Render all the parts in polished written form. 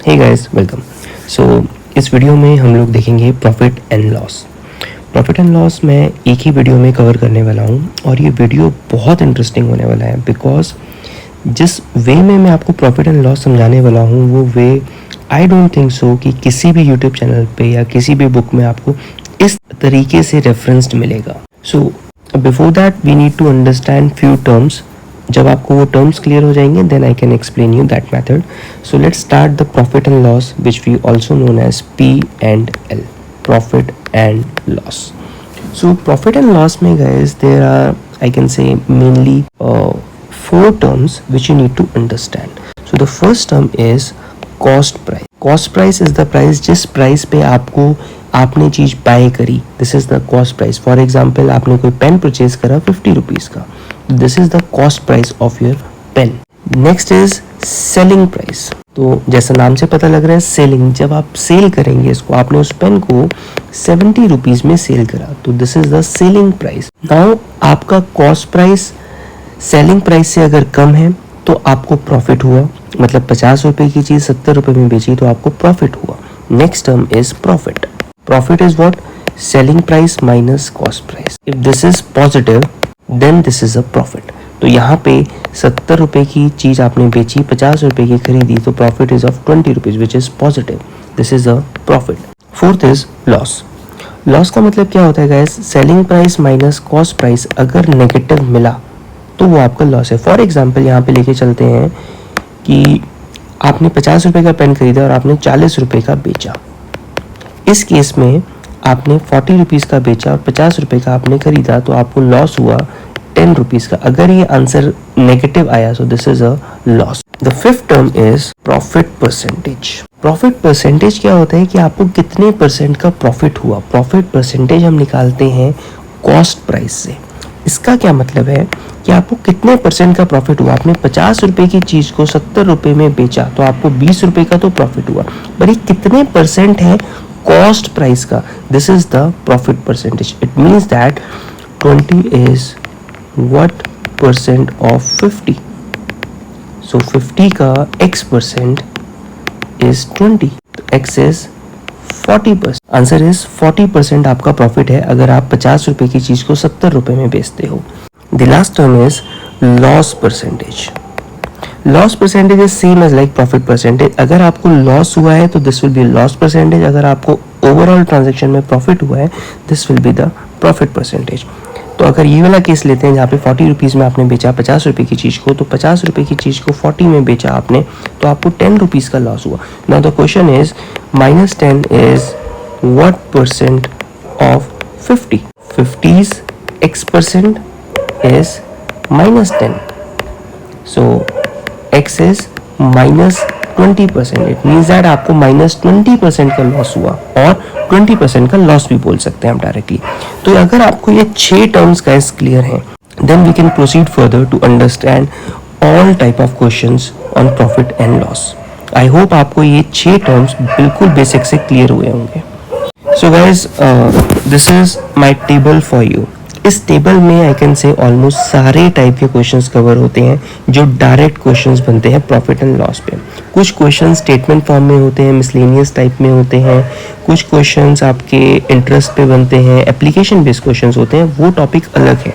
Hey guys, welcome. सो इस video में हम लोग देखेंगे profit and loss. Profit and loss मैं एक ही वीडियो में कवर करने वाला हूँ और ये वीडियो बहुत इंटरेस्टिंग होने वाला है बिकॉज जिस वे में मैं आपको प्रॉफिट एंड लॉस समझाने वाला हूँ वो वे आई डोंट थिंक सो कि किसी भी यूट्यूब चैनल पे या किसी भी बुक में आपको इस तरीके से रेफरेंस्ड मिलेगा। So before that we need to understand few terms. जब आपको वो टर्म्स क्लियर हो जाएंगे then I can explain you that method. So let's start the profit and loss which we also known as P&L, profit and loss. So profit and loss में guys there are I can say mainly four terms which you need to understand. So the first term is cost price. Cost price is the price जिस price पे आपने चीज buy करी, this is the cost price. For example आपने कोई pen purchase करा 50 rupees का, this is the cost price of your pen. Next is selling price. तो जैसा नाम से पता लग रहा है सेलिंग, जब आप सेल करेंगे इसको, आपने उस पेन को 70 रुपीज में सेल करा तो this is the selling price. Now आपका कॉस्ट प्राइस सेलिंग प्राइस से अगर कम है तो आपको प्रॉफिट हुआ, मतलब 50 रुपए की चीज 70 रुपए में बेची तो आपको प्रॉफिट हुआ। Next term is profit. Profit is what? Selling price minus cost price. If this is positive then this is a profit. तो यहाँ पे 70 रुपए की चीज आपने बेची, 50 रुपए की खरीदी तो profit is of 20 rupees which is positive, this is a profit. Fourth is loss. Loss का मतलब क्या होता है guys? Selling price minus cost price अगर नेगेटिव मिला तो वो आपका लॉस है। फॉर एग्जाम्पल यहाँ पे लेके चलते हैं कि आपने 50 रुपए का पेन खरीदा और आपने 40 रुपए का बेचा। इस केस में आपने 40 रुपीज का बेचा और 50 रुपए का आपने खरीदा तो आपको लॉस हुआ 10 रुपीज का। अगर ये आंसर नेगेटिव आया तो this is a loss. The fifth term is profit percentage. Profit percentage क्या होता है कि आपको कितने परसेंट का प्रॉफिट हुआ। प्रॉफिट परसेंटेज हम निकालते हैं कॉस्ट प्राइस से। इसका क्या मतलब है कि आपको कितने परसेंट का प्रॉफिट हुआ। आपने 50 रुपए की चीज को 70 रुपए में बेचा तो आपको 20 रुपए का तो प्रॉफिट हुआ, पर ये कितने परसेंट है कॉस्ट प्राइस का, this is the profit percentage. It means that 20 is what percent of 50। सो 50 का x percent is 20, x is 40%। Answer is 40% आपका प्रॉफिट है अगर आप 50 रुपए की चीज को 70 रुपए में बेचते हो। The last term is loss percentage. Loss percentage is same as like profit percentage. अगर आपको लॉस हुआ है तो this will be loss percentage, अगर आपको ओवरऑल ट्रांजेक्शन में प्रॉफिट हुआ है this will be the profit percentage. तो अगर ये वाला केस लेते हैं जहाँ पे 40 रुपीज में आपने बेचा 50 रुपए की चीज को, तो 50 रुपए की चीज को 40 में बेचा आपने तो आपको 10 रुपीज का लॉस हुआ। Now the question is -10 is what percent of 50? 50's x percent is -10, so x is -20%। It means that आपको -20% का लॉस हुआ और 20% का लॉस भी बोल सकते हैं हम डायरेक्टली। तो अगर आपको ये 6 टर्म्स गाइस क्लियर हैं then we can proceed further to understand all type of questions on profit and loss. I hope आपको ये 6 टर्म्स बिल्कुल बेसिक से क्लियर हुए होंगे। So guys this is my table for you. इस table में आई can से ऑलमोस्ट सारे टाइप के क्वेश्चंस कवर होते हैं जो डायरेक्ट क्वेश्चंस बनते हैं प्रॉफिट एंड लॉस पे। कुछ क्वेश्चंस स्टेटमेंट फॉर्म में होते हैं, मिसलेनियस टाइप में होते हैं, कुछ क्वेश्चंस आपके इंटरेस्ट पे बनते हैं, एप्लीकेशन बेस्ड क्वेश्चंस होते हैं, वो टॉपिक अलग है।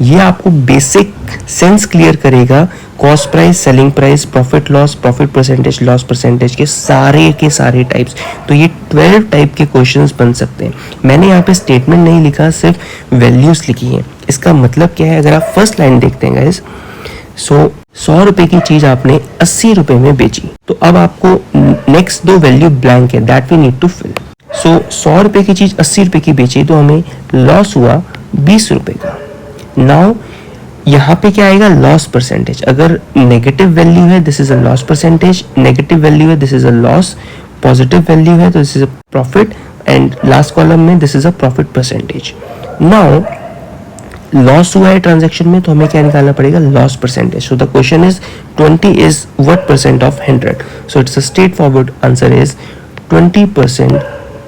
ये आपको बेसिक सेंस क्लियर करेगा cost price, selling price, profit loss, profit percentage, loss percentage के सारे टाइप्स। तो ये 12 टाइप के क्वेश्चंस बन सकते हैं। मैंने यहाँ पे स्टेटमेंट नहीं लिखा, सिर्फ वैल्यूज लिखी हैं। इसका मतलब क्या है? अगर आप फर्स्ट लाइन देखते हैं गाइस, 100 रुपए की चीज आपने 80 रुपए में बेची, तो अब आपको नेक्स्ट 2 वैल्यू ब्लैंक है, that we need to fill. 100 रुपए की चीज 80 रुपए की बेची तो हमें लॉस हुआ 20 रुपए का। नाउ यहाँ पे क्या आएगा? Loss percentage. अगर नेगेटिव वैल्यू है this is a loss percentage, negative value है this is a loss, positive value है तो this is a profit, and last column में this is a profit percentage. Now loss हुआ है transaction में तो हमें क्या निकालना पड़ेगा? Loss percentage. So the question is 20 is what percent of 100? So it's a straightforward answer is 20%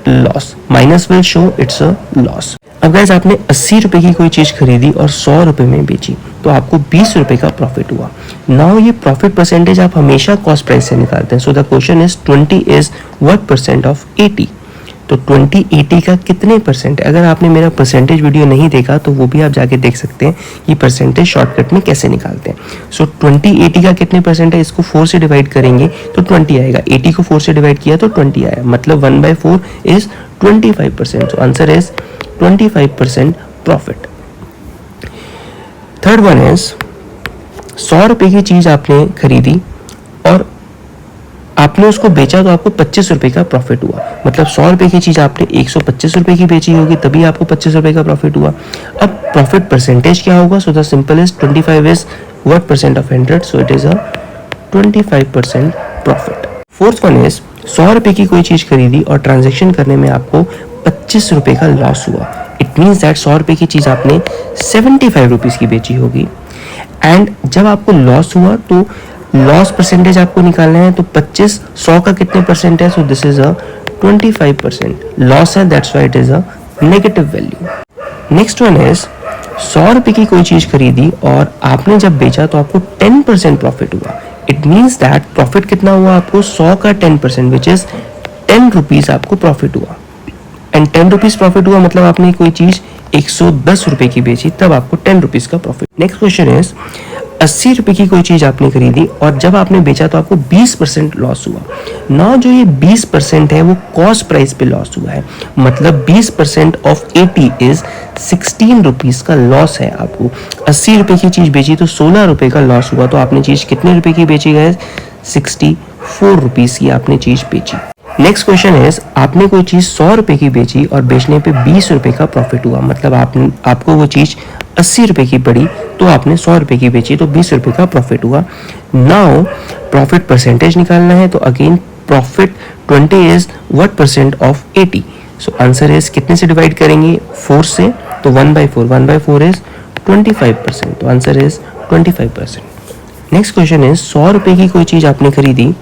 loss. Minus will show it's a loss. अब guys आपने 80 रुपये की कोई चीज़ खरीदी और 100 रुपये में बेची तो आपको 20 रुपये का प्रॉफिट हुआ। नाउ ये प्रॉफिट परसेंटेज आप हमेशा कॉस्ट प्राइस से निकालते हैं। सो the question is 20 is what percent of 80। तो 20 80 का कितने परसेंट है? अगर आपने मेरा परसेंटेज वीडियो नहीं देखा तो वो भी आप जाके देख सकते हैं कि परसेंटेज शॉर्टकट में कैसे निकालते हैं। सो 20 80 का कितने परसेंट है? इसको 4 से डिवाइड करेंगे तो 20 आएगा। 80 को 4 से डिवाइड किया तो 20 आया, मतलब 1/4 is 25%। So answer is 25% profit. Third one is 100 रुपये की चीज आपने खरीदी और आपने उसको बेचा तो आपको 25 रुपये का प्रॉफिट हुआ। मतलब 100 रुपये की चीज आपने 125 रुपये की बेची होगी तभी आपको 25 रुपये का प्रॉफिट हुआ। अब प्रॉफिट परसेंटेज क्या होगा? So the simple is 25 is what percent of 100, so it is a 25% profit. Fourth one is 100 रुपये की कोई चीज खरीदी और ट्रांजेक्शन करने में आपको 25 रुपये का लॉस हुआ। इट मीन्स दैट 100 रुपये की चीज आपने 75 रुपीज की बेची होगी एंड जब आपको लॉस हुआ तो लॉस परसेंटेज आपको निकालना है। तो 25 100 का कितने परसेंट है? So this is a 25% loss है, that's why it is a negative value. Next one is 100 रुपये की कोई चीज खरीदी और आपने जब बेचा तो आपको 10% प्रॉफिट हुआ। इट मीन्स दैट प्रॉफिट कितना हुआ आपको? 100 का 10% विच इज 10 रुपीज आपको प्रॉफिट हुआ। एंड 10 रुपीज प्रॉफिट हुआ मतलब आपने कोई चीज 110 रुपए की बेची तब आपको 10 रुपीज का प्रॉफिट। नेक्स्ट क्वेश्चन इज 80 रुपए की कोई चीज आपने खरीदी और जब आपने बेचा तो आपको 20% लॉस हुआ। नाउ जो ये 20% है वो कॉस्ट प्राइस पे लॉस हुआ है, मतलब 20% ऑफ 80 इज 16 रुपीज का लॉस है आपको। 80 रुपए की चीज बेची तो 16 रुपए का लॉस हुआ। तो आपने चीज कितने रुपए की बेची गए? 64 रुपीज की आपने चीज बेची। नेक्स्ट क्वेश्चन इज आपने कोई चीज 100 रुपए की बेची और बेचने पे 20 रुपए का प्रॉफिट हुआ। मतलब आपको वो चीज 80 रुपए की पड़ी तो आपने 100 रुपए की बेची तो 20 रुपए का प्रॉफिट हुआ। नाउ प्रॉफिट परसेंटेज निकालना है तो again profit 20 is what percent of 80। So answer is कितने से डिवाइड करेंगे? 4 से, तो 1/4 1/4 इज 25%। तो answer is 25%। Next question is 100 रुपए की कोई चीज आपने खरीदी,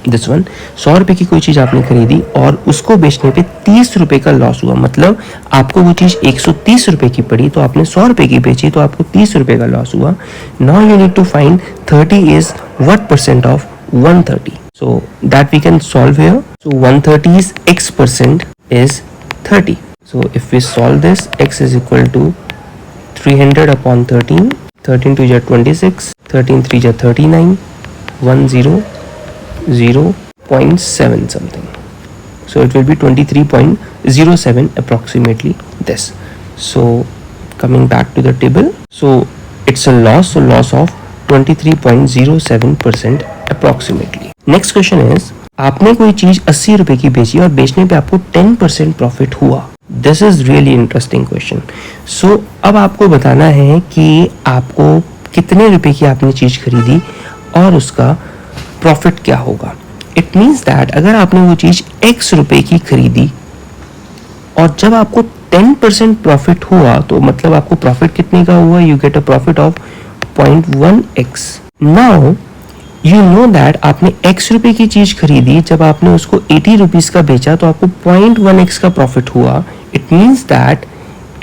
दिस वन 100 रुपए की कोई चीज आपने खरीदी और उसको बेचने पे 30 रुपए का लॉस हुआ। मतलब आपको वो चीज 130 रुपए की पड़ी तो आपने 100 रुपए की बेची तो आपको 30 रुपए का लॉस हुआ। Now you need to find 30 is what percent of 130, so that we can solve here. So 130 is x percent is 30। So if we solve this, x is equal to 300 upon 13, 13 2 जा 26, 13 3 जा 39, 0.7 something, so it will be 23.07 approximately this. So coming back to the table, so it's a loss, so loss of 23.07% approximately. Next question is आपने कोई चीज 80 रुपए की बेची और बेचने पे आपको 10% प्रॉफिट हुआ। This is really interesting question. So अब आपको बताना है कि आपको कितने रुपए की आपने चीज खरीदी और उसका प्रॉफिट क्या होगा। इट मीन्स दैट अगर आपने वो चीज x रुपए की खरीदी और जब आपको 10% प्रॉफिट हुआ तो मतलब आपको प्रॉफिट कितने का हुआ? You get a profit of 0.1x। Now you know that आपने x रुपए की चीज खरीदी, जब आपने उसको 80 रुपीज का बेचा तो आपको 0.1x का प्रॉफिट हुआ। इट मीन्स दैट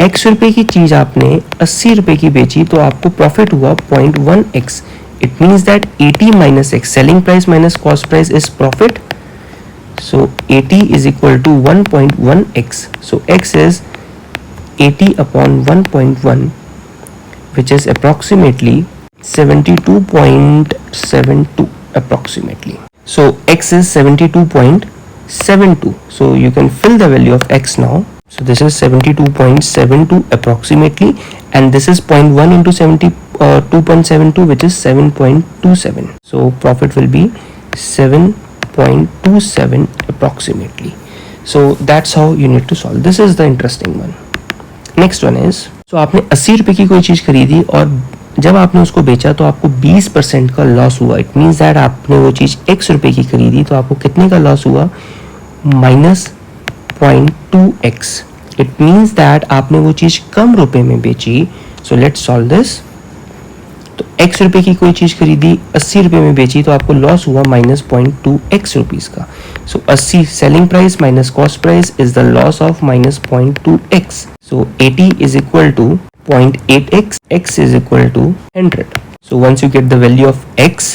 x रुपए की चीज आपने 80 रुपए की बेची तो आपको प्रॉफिट हुआ 0.1x। It means that 80 minus x, selling price minus cost price is profit. So 80 is equal to 1.1x. So x is 80 upon 1.1, which is approximately 72.72 approximately. So x is 72.72. So you can fill the value of x now. So this is 72.72 approximately, and this is 0.1 into 2.72, which is 7.27. So profit will be 7.27 approximately. So that's how you need to solve. This is the interesting one. Next one is, so आपने 80 रुपए की कोई चीज खरीदी और जब आपने उसको बेचा तो आपको 20% का लॉस हुआ। इट मीन्स दैट आपने वो चीज x रुपए की खरीदी तो आपको कितने का लॉस हुआ? -0.2x। इट मीन्स दैट आपने वो चीज कम रुपए में बेची। So let's solve this. तो x रुपए की कोई चीज़ खरीदी, 80 रुपए में बेची, तो आपको लॉस हुआ -0.2x रुपीज़ का। So 80 selling price minus cost price is the loss of -0.2x। So 80 is equal to 0.8x, x is equal to 100. So once you get the value of x,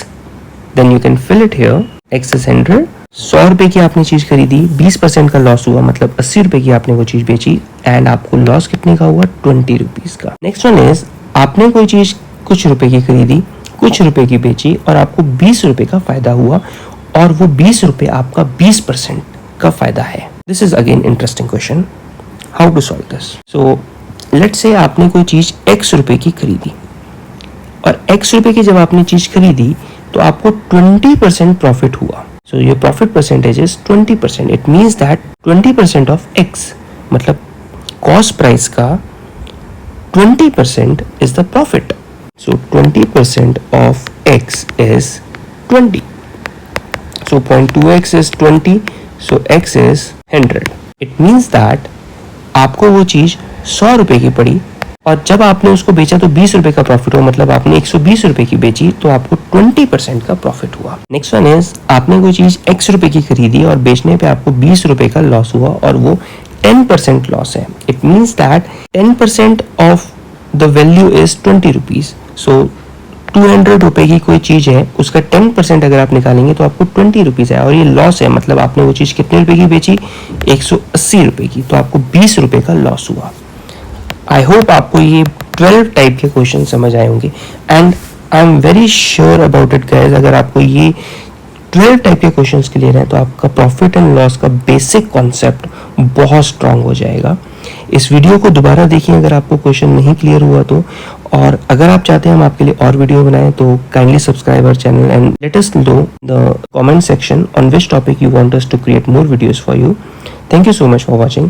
then you can fill it here. x is 100. 100 रुपए की आपने चीज खरीदी, 20% का loss हुआ, मतलब 80 रुपए की आपने वो चीज बेची, एंड आपको लॉस कितने का हुआ, 20 रुपीज का। नेक्स्ट वन इज, आपने कोई चीज कुछ रुपए की खरीदी, कुछ रुपए की बेची, और आपको 20 रुपए का फायदा हुआ, और वो 20 रुपए आपका 20% का फायदा है। This is again interesting question, how to solve this. So let's say आपने कोई चीज x रुपए की खरीदी, और x रुपए की जब आपने चीज खरीदी तो आपको 20% प्रॉफिट हुआ। So your profit percentage is 20%। It means that 20% of x, मतलब कॉस्ट प्राइस का 20% is the profit. So 20% of x is 20. So 0.2x is 20, so x is 100. It means that आपको वो चीज 100 रुपए की पड़ी, और जब आपने उसको बेचा तो 20 रुपए का प्रॉफिट हुआ, मतलब आपने 120 रुपए की बेची, तो आपको 20% का प्रॉफिट हुआ। नेक्स्ट वन इज, आपने कोई चीज x रुपए की खरीदी और बेचने पे आपको 20 रुपए का लॉस हुआ, और वो 10% लॉस है। It means that 10% of the value is 20 rupees. So 200 रुपए की कोई चीज है, उसका 10% अगर आप निकालेंगे तो आपको 20 रुपीज है, और ये लॉस है, मतलब आपने वो चीज कितने रुपए की बेची, 180 रुपए की, तो आपको 20 रुपए का लॉस हुआ। आई होप आपको ये 12 टाइप के क्वेश्चन समझ आए होंगे, and I am very sure about it guys, अगर आपको ये 12 टाइप के क्वेश्चंस क्लियर हैं तो आपका प्रॉफिट एंड लॉस का बेसिक कॉन्सेप्ट बहुत स्ट्रांग हो जाएगा। इस वीडियो को दोबारा देखिए अगर आपको क्वेश्चन नहीं क्लियर हुआ तो, और अगर आप चाहते हैं हम आपके लिए और वीडियो बनाएं तो kindly subscribe our channel and let us know the comment section on which topic you want us to create more videos for you. Thank you so much for watching.